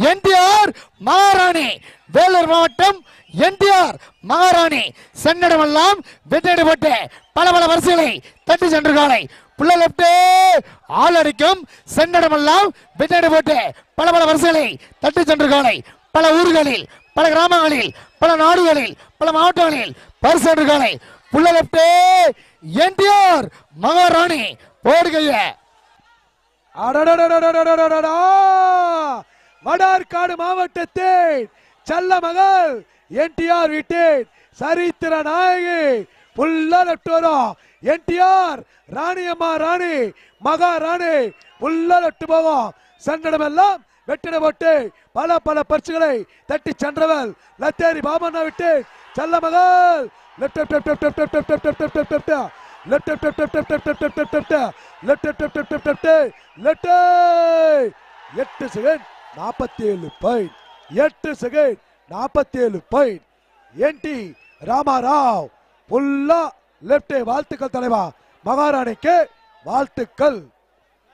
என்டிஆர் மகாராணி. வேலூர் மாவட்டம் என்டிஆர் மகாராணி சென்னடமெல்லாம் வெற்றி போட்டு பல பல வரிசைகளை தட்டி சென்று காலை புள்ள லெப்ட் ஆள் அடிக்கும் சென்னடமெல்லாம் வெற்றி போட்டு பல பல வரிசைகளை தட்டி சென்று காலை பல ஊர்களில் பல கிராமங்களில் பல நாடுகளில் பல மாவட்டங்களில் பரிசு சென்று காலை புள்ள லெப்ட் என்டிஆர் மகாராணி போடுகைய. வடார்காடு மாவட்டத்தின் செல்ல மகள் என்டிஆர் வீட்டின் சரித்திர நாயகி புள்ள லெப்ட் வரும் என்டிஆர் ராணியம்மா ராணி மகாராணி புள்ள லெப்ட் போகும் சென்றடமெல்லாம் வெற்றிட போட்டு பல பல பரிசுகளை தட்டி சென்றவள் லத்தேரி பாமண்ணா விட்டு செல்ல மகள் 8 செகண்ட் 47 பாயிண்ட் 8 செகண்ட் 47 பாயிண்ட் என்டி ராமாராவ் புல்லா லெப்ட். வாழ்த்துக்கள் தலைவா, மகாராணிக்கு வாழ்த்துக்கள்.